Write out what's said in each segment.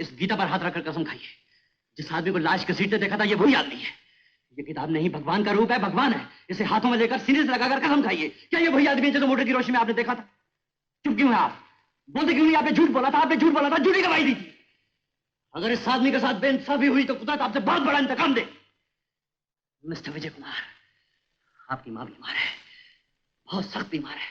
इस गीता पर हाथ रखकर कसम खाइए, जिस आदमी को लाश घसीटते देखा था ये वही आदमी है। ये किताब नहीं भगवान का रूप है, भगवान है। इसे हाथों में लेकर सीने से लगाकर कसम खाइए, क्या ये वही आदमी है जो मोटर की रोशनी में आपने देखा था? चुप क्यों है आप? बोलते क्यों नहीं? आपने झूठ बोला था, आपने झूठ बोला था, झूठी गवाही दी थी। अगर इस आदमी के साथ बेइंसाफी हुई तो खुदा आपसे बहुत बड़ा इंतकाम दे। मिस्टर विजय कुमार, आपकी मां बीमार है, बहुत सख्त बीमार है।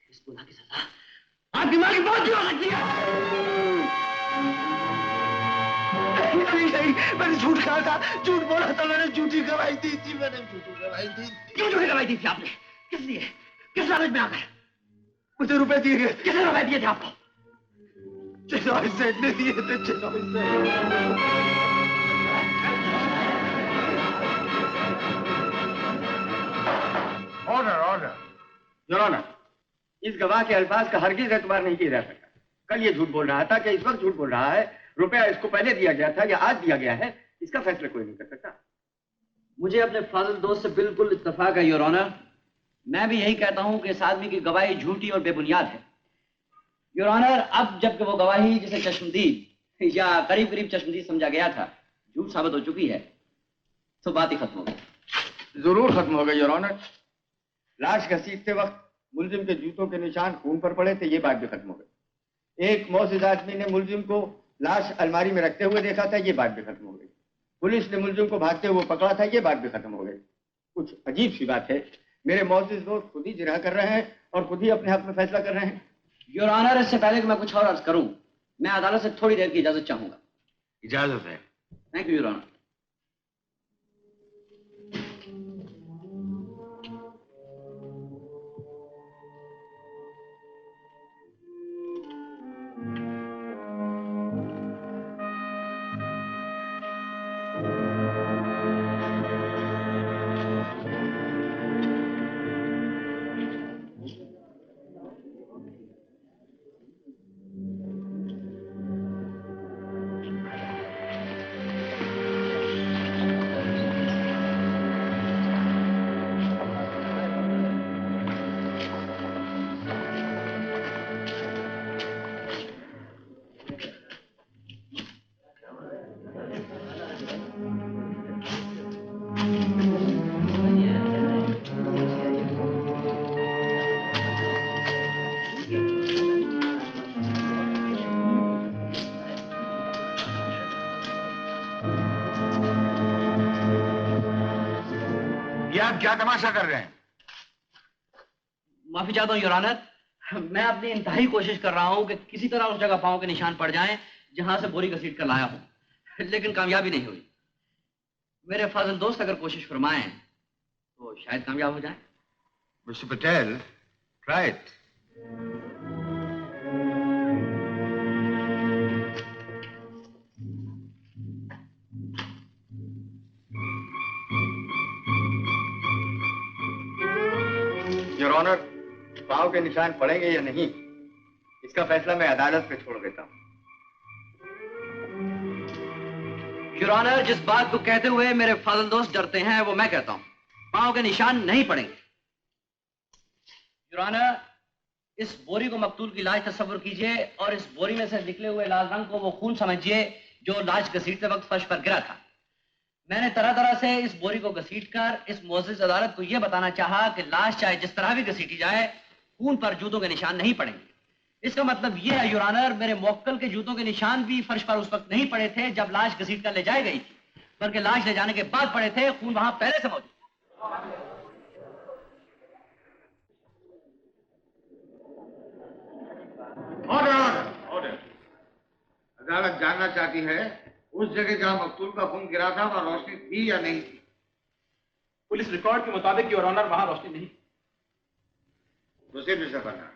इस गुनाह की सजा आपकी मां की मौत हो सकती है। नहीं नहीं, मैंने झूठ कहा था, झूठ बोला था, मैंने झूठी गवाही दी थी, मैंने झूठी गवाही दी। क्यों झूठी गवाही दी थी आपने? किस लिए? किस लालच में आकर? मुझे रुपए दिए गए। कितने रुपए दिए थे आपको? चिनॉय सेठ ने दिए थे, चिनॉय सेठ। Order order. योर ऑनर, इस गवाह के अल्फाज का हरगिज एतबार नहीं किया जा सकता। कल ये झूठ बोल रहा था कि इस वक्त झूठ बोल रहा है। रुपया इसको पहले दिया गया था या आज दिया गया है, इसका फैसला कोई नहीं कर सकता। मुझे अपने फाजिल दोस्त से बिल्कुल इत्तेफाक है योर ऑनर। मैं भी यही कहता हूं कि इस आदमी की गवाही झूठी और बेबुनियाद है योर ऑनर। अब जबकि वो गवाही जिसे चश्मदीद या करीब करीब चश्मदीद समझा गया था झूठ साबित हो चुकी है, तो बात ही खत्म हो गई। जरूर खत्म हो गई योर ऑनर। लाश घसीटते वक्त मुलजिम के जूतों के निशान खून पर पड़े थे, ये बात भी खत्म हो गई। एक मौजूद आदमी ने मुलजिम को लाश अलमारी में रखते हुए देखा था, ये बात भी खत्म हो गई। पुलिस ने मुलजिम को भागते हुए पकड़ा था, ये बात भी खत्म हो गई। कुछ अजीब सी बात है, मेरे मौजूद दोस्त खुद ही जिरह कर रहे हैं और खुद ही अपने हक में फैसला कर रहे हैं। योर ऑनर, इससे पहले कि मैं कुछ और अर्ज करूं, मैं अदालत से थोड़ी देर की इजाजत चाहूंगा। इजाजत है। Thank you your honour. आप क्या तमाशा कर रहे हैं? माफी चाहता हूं योर ऑनर, मैं अपनी इंतहाई कोशिश कर रहा हूं कि किसी तरह उस जगह पांव के निशान पड़ जाएं जहां से बोरी घसीट कर लाया हूं, लेकिन कामयाबी नहीं हुई। मेरे फाजिल दोस्त अगर कोशिश फरमाएं तो शायद कामयाब हो जाएं। Mister Patel, try it. Your honour, पांव के निशान पड़ेंगे या नहीं, इसका फैसला मैं अदालत पे छोड़ देता हूं। योर ऑनर, जिस बात को कहते हुए मेरे फाजिल दोस्त डरते हैं वो मैं कहता हूं, पांव के निशान नहीं पड़ेंगे। योर ऑनर, इस बोरी को मकतूल की लाश तस्वर कीजिए और इस बोरी में से निकले हुए लाल रंग को वो खून समझिए जो लाश घसीटते वक्त फर्श पर गिरा था। मैंने तरह तरह से इस बोरी को घसीटकर इस मोअज़्ज़िज़ अदालत को यह बताना चाहा कि लाश चाहे जिस तरह भी घसीटी जाए, खून पर जूतों के निशान नहीं पड़ेंगे। इसका मतलब यह है योर ऑनर, मेरे मुवक्किल के जूतों के निशान भी फर्श पर उस वक्त नहीं पड़े थे जब लाश घसीट कर ले जाई गई थी, बल्कि लाश ले जाने के बाद पड़े थे। खून वहां पहले से मौजूद। Order order. अदालत जानना चाहती है उस जगह जहां मकतूल का खून गिरा था वहां रोशनी थी या नहीं थी? पुलिस रिकॉर्ड के मुताबिक योर ऑनर वहां रोशनी नहीं। दूसरे दूसरा करना।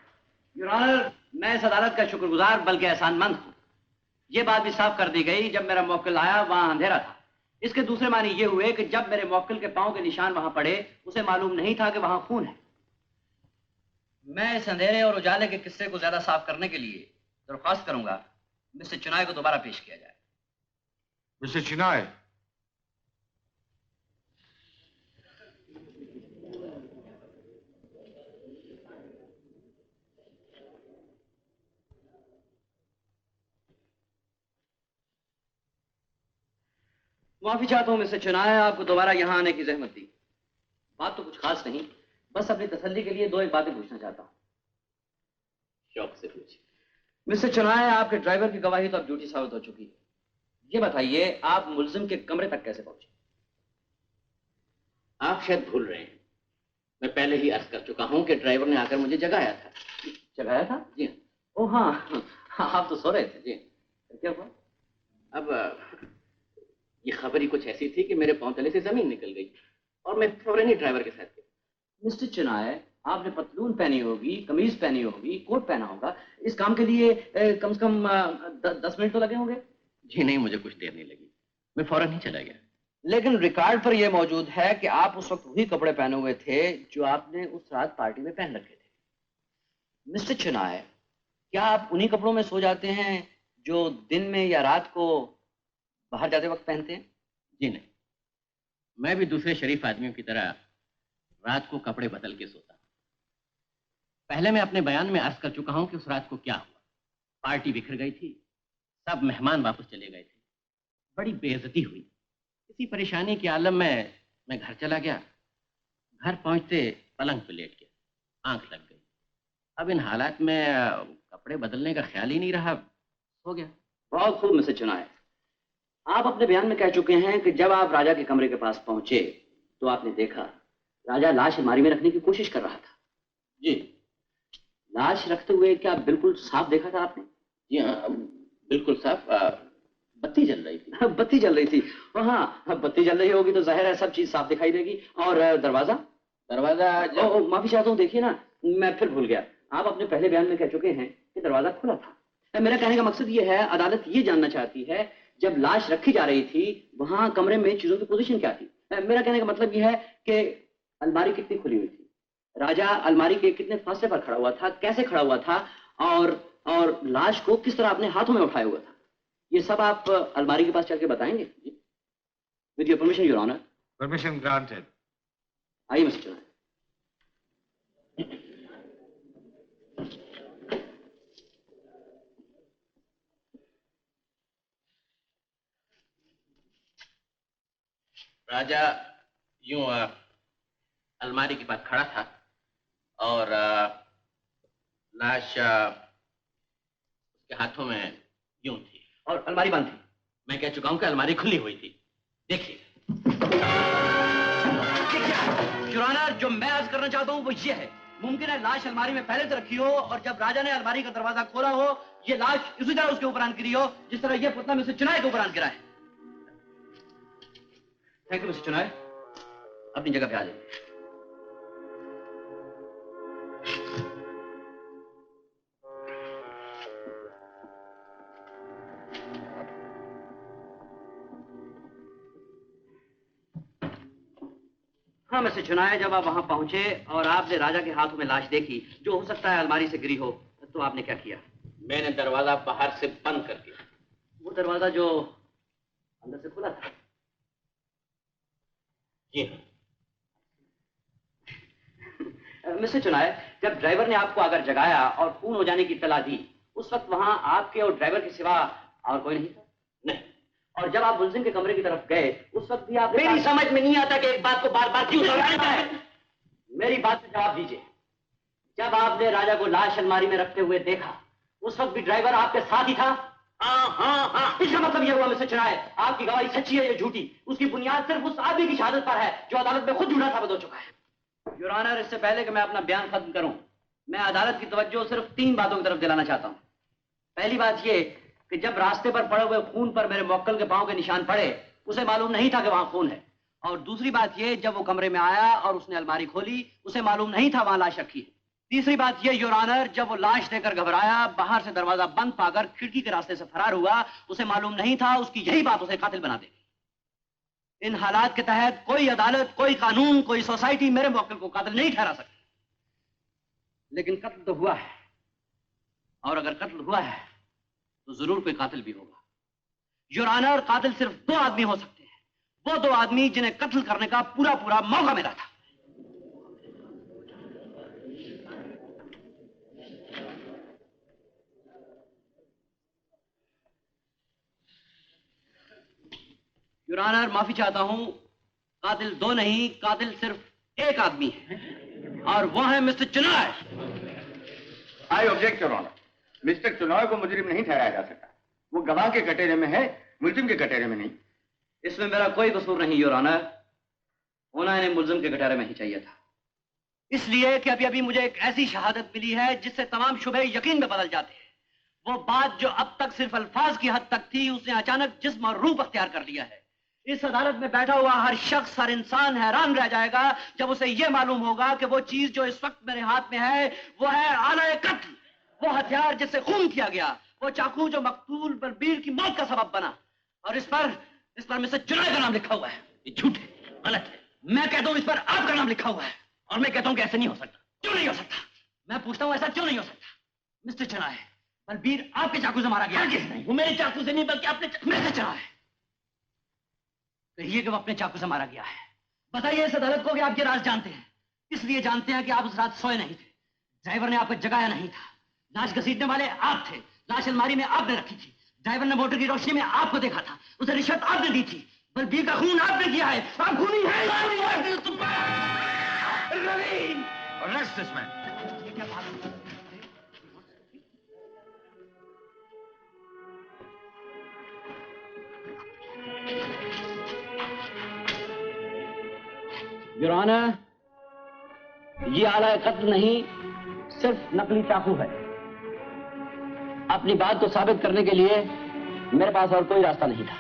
योर ऑनर, मैं इस अदालत का शुक्रगुजार बल्कि एहसानमंद हूं। यह बात भी साफ कर दी गई जब मेरा मुवक्किल आया वहां अंधेरा था। इसके दूसरे मानी ये हुए कि जब मेरे मुवक्किल के पांव के निशान वहां पड़े उसे मालूम नहीं था कि वहां खून है। मैं इस अंधेरे और उजाले के किस्से को ज्यादा साफ करने के लिए दरख्वास्त करूंगा मिस्टर चिनाय को दोबारा पेश किया जाए। मिस्टर चिनाय, माफी चाहता हूँ मिस्टर चुनाय, आपको दोबारा यहाँ आने की जहमत दी। बात तो कुछ खास नहीं, बस अपनी तसल्ली के लिए दो एक बातें पूछना चाहता हूँ। शौक से पूछिए। मिस्टर चुनाय, आपके ड्राइवर की गवाही तो अब झूठी साबित हो चुकी है। ये बताइए, आप मुल्जिम के कमरे तक कैसे पहुंचे? आप शायद भूल रहे हैं, मैं पहले ही अर्ज कर चुका हूं कि ड्राइवर ने आकर मुझे जगाया था। जगाया था? जी हाँ। ओह हाँ, आप तो सो रहे थे। जी। क्या हुआ? अब ये खबर ही कुछ ऐसी थी कि मेरे पांव तले से जमीन निकल गई और मैं फौरन ही ड्राइवर के साथ गया। मिस्टर चुनाय, आपने पतलून पहनी होगी, कमीज पहनी होगी, कोट पहना होगा। इस काम के लिए कम से कम 10 मिनट तो लगे होंगे। जी नहीं, मुझे कुछ देर नहीं लगी, मैं फौरन ही चला गया। लेकिन रिकॉर्ड पर यह मौजूद है कि आप उस वक्त वही कपड़े पहने हुए थे जो आपने उस रात पार्टी में पहन रखे थे। मिस्टर चुनाय, क्या आप उन्हीं कपड़ों में सो जाते हैं जो दिन में या रात को बाहर जाते वक्त पहनते हैं? जी नहीं, मैं भी दूसरे शरीफ आदमियों की तरह रात को कपड़े बदल के सोता। पहले मैं अपने बयान में अर्ज कर चुका हूं कि उस रात को क्या हुआ। पार्टी बिखर गई थी, सब मेहमान वापस चले गए थे, बड़ी बेइज्जती हुई। इसी परेशानी के आलम में मैं घर चला गया। घर पहुंचते पलंग पे लेट गया, आंख लग गई। अब इन हालात में कपड़े बदलने का ख्याल ही नहीं रहा, सो गया। बहुत खूब मिस्टर चुनाय, आप अपने बयान में कह चुके हैं कि जब आप राजा के कमरे के पास पहुंचे तो आपने देखा राजा लाश अलमारी में रखने की कोशिश कर रहा था। जी। लाश रखते हुए क्या बिल्कुल साफ देखा था आपने? जी हाँ, बिल्कुल साफ। बत्ती जल रही थी। बत्ती जल रही थी? हाँ, बत्ती जल रही होगी तो जाहिर है सब चीज साफ दिखाई देगी। और दरवाजा? दरवाजा माफी चाहता हूँ, देखिए ना, मैं फिर भूल गया। आप अपने पहले बयान में कह चुके हैं कि दरवाजा खुला था। मेरा कहने का मकसद ये है, अदालत ये जानना चाहती है जब लाश रखी जा रही थी वहां कमरे में चीजों की पोजीशन क्या थी। मेरा कहने का मतलब यह है कि अलमारी कितनी खुली हुई थी, राजा अलमारी के कितने फासले पर खड़ा हुआ था, कैसे खड़ा हुआ था, और लाश को किस तरह अपने हाथों में उठाया हुआ था। ये सब आप अलमारी के पास चल के बताएंगे? With your permission your honour. Permission granted. आइए मिस्टर चुनाय। राजा यूं अलमारी के पास खड़ा था और लाश उसके हाथों में यूं थी और अलमारी बंद थी। मैं कह चुका हूं कि अलमारी खुली हुई थी। देखिए। योर ऑनर, जो मैं अर्ज करना चाहता हूं वो ये है, मुमकिन है लाश अलमारी में पहले से रखी हो और जब राजा ने अलमारी का दरवाजा खोला हो ये लाश इसी तरह उसके ऊपर आन गिरी हो जिस तरह ये पुतला मिस्टर चुनाय के ऊपर आन गिरा है। थैंक यू मिस्टर चुनाय, अपनी जगह पे आ जाइए। हाँ मिस्टर चुनाय, जब आप वहां पहुंचे और आपने राजा के हाथों में लाश देखी जो हो सकता है अलमारी से गिरी हो, तो आपने क्या किया? मैंने दरवाजा बाहर से बंद कर दिया। वो दरवाजा जो अंदर से खुला था? जी हाँ। मिस्टर चुनाय, जब ड्राइवर ने आपको अगर जगाया और खून हो जाने की इत्तला दी, उस वक्त वहां आपके और ड्राइवर के सिवा और कोई नहीं था? नहीं। और जब आप मुल्जिम के कमरे की तरफ गए उस वक्त भी आप... मेरी समझ में नहीं आता कि एक बात को बार बार क्यों दोहराता है। मेरी बात का जवाब दीजिए। जब आपने राजा को लाश अलमारी में रखते हुए देखा उस वक्त भी ड्राइवर आपके साथ ही था? हाँ। इसका मतलब यह हुआ मिस्टर चुनाय, आपकी गवाही सच्ची है या झूठी, उसकी बुनियाद सिर्फ उस आदमी की शहादत पर है जो अदालत में खुद झूठा साबित हो चुका है। योर ऑनर, इससे पहले कि मैं अपना बयान खत्म करूं, मैं अदालत की तवज्जो सिर्फ 3 बातों की तरफ दिलाना चाहता हूं। पहली बात यह कि जब रास्ते पर पड़े हुए खून पर मेरे मौक्कल के पांव के निशान पड़े उसे मालूम नहीं था कि वहां खून है। और दूसरी बात यह, जब वो कमरे में आया और उसने अलमारी खोली उसे मालूम नहीं था वहां लाश रखी है। तीसरी बात यह योर ऑनर, जब वो लाश देकर घबराया, बाहर से दरवाजा बंद पाकर खिड़की के रास्ते से फरार हुआ, उसे मालूम नहीं था उसकी यही बात उसे कातिल बना देगी। इन हालात के तहत कोई अदालत, कोई कानून, कोई सोसाइटी मेरे मौक्कल को कातिल नहीं ठहरा सकती। लेकिन कत्ल तो हुआ है, और अगर कत्ल हुआ है तो जरूर कोई कातिल भी होगा। योर ऑनर, कातिल सिर्फ 2 आदमी हो सकते हैं, वो 2 आदमी जिन्हें कत्ल करने का पूरा पूरा मौका मिला था। योर ऑनर, माफी चाहता हूं, कातिल दो नहीं, कातिल सिर्फ एक आदमी है और वो है mister Chunar. I object your honour, mister चुनाव को मुजरिम नहीं ठहराया जा सकता। वो गवाह के कटेरे में है, मुलजिम के कटेरे में नहीं। इसमें मेरा कोई कसूर नहीं योर ऑनर, होना इन्हें मुलजिम के कटहरे में ही चाहिए था, इसलिए कि अभी अभी मुझे एक ऐसी शहादत मिली है जिससे तमाम शुबहे यकीन में बदल जाते हैं। वो बात जो अब तक सिर्फ अल्फाज की हद तक थी, उसने अचानक जिस्म और रूप अख्तियार कर लिया है। इस अदालत में बैठा हुआ हर शख्स, हर इंसान हैरान रह जाएगा जब उसे यह मालूम होगा कि वो चीज जो इस वक्त मेरे हाथ में है वो है आला कत्ल, वो हथियार जिससे खून किया गया, वो चाकू जो मकतूल बलबीर की मौत का सबब बना, और इस पर मिस्टर चुनाव का नाम लिखा हुआ है। ये झूठ है, गलत है। मैं कहता हूं इस पर आपका नाम लिखा हुआ है, और मैं कहता हूं कि ऐसे नहीं हो सकता। क्यों नहीं हो सकता? मैं पूछता हूं ऐसा क्यों नहीं हो सकता? मिस्टर चुनाव, बलबीर आपके चाकू से मारा गया। नहीं, वो मेरे चाकू से नहीं बल्कि अपने मिस्टर चुनाव, कहिए कि वो अपने चाकू से मारा गया है। बताइए इस अदालत को कि आप ये राज जानते हैं, इसलिए जानते हैं कि आप उस रात सोए नहीं थे, ड्राइवर ने आपको जगाया नहीं था, लाश घसीटने वाले आप थे, लाश अलमारी में आपने रखी थी, ड्राइवर ने मोटर की रोशनी में आपको देखा था, उसे रिश्वत आपने दी थी, बलबीर का खून आपने किया है। आप खूनी हैं। Arrest this man. ये क्या बात है? योर ऑनर, ये आला कत्ल नहीं, सिर्फ नकली चाकू है। अपनी बात को साबित करने के लिए मेरे पास और कोई रास्ता नहीं था।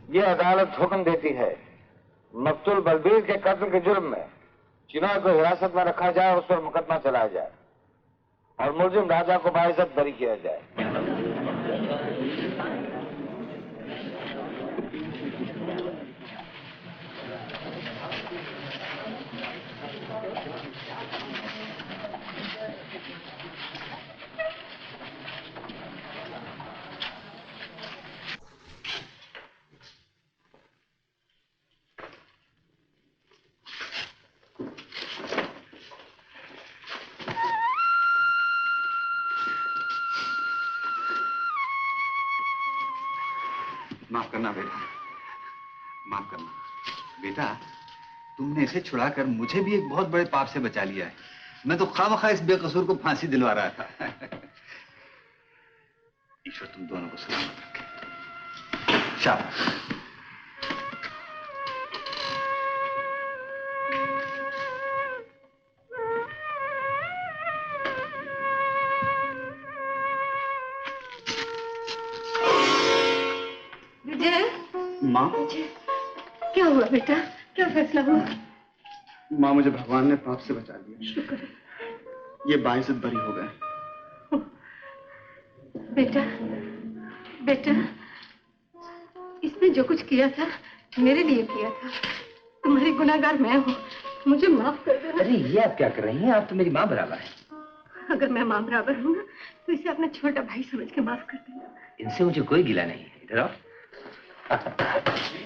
ये अदालत हुक्म देती है मकतूल बलबीर के कत्ल के जुर्म में चुनाव को हिरासत में रखा जाए, उस पर मुकदमा चलाया जाए और मुलजिम राजा को बाइज्जत बरी किया जाए। माफ करना बेटा, माफ करना बेटा, तुमने इसे छुड़ाकर मुझे भी एक बहुत बड़े पाप से बचा लिया है। मैं तो खामखा इस बेकसूर को फांसी दिलवा रहा था। ईश्वर तुम दोनों को सलामत रखे। शाबाश। माँ, क्या हुआ बेटा? क्या फैसला हुआ? माँ मुझे भगवान ने पाप से बचा दिया। शुक्र। ये बाइज्जत बरी हो गए। बेटा, बेटा, इसने जो कुछ किया था मेरे लिए किया था। तुम्हारी गुनाहगार मैं हूँ, मुझे माफ कर देना। अरे ये आप क्या कर रही हैं? आप तो मेरी माँ बराबर है। अगर मैं माँ बराबर हूँ ना तो इसे अपना छोटा भाई समझ के माफ कर देना। इनसे मुझे कोई गिला नहीं है। इधर आओ।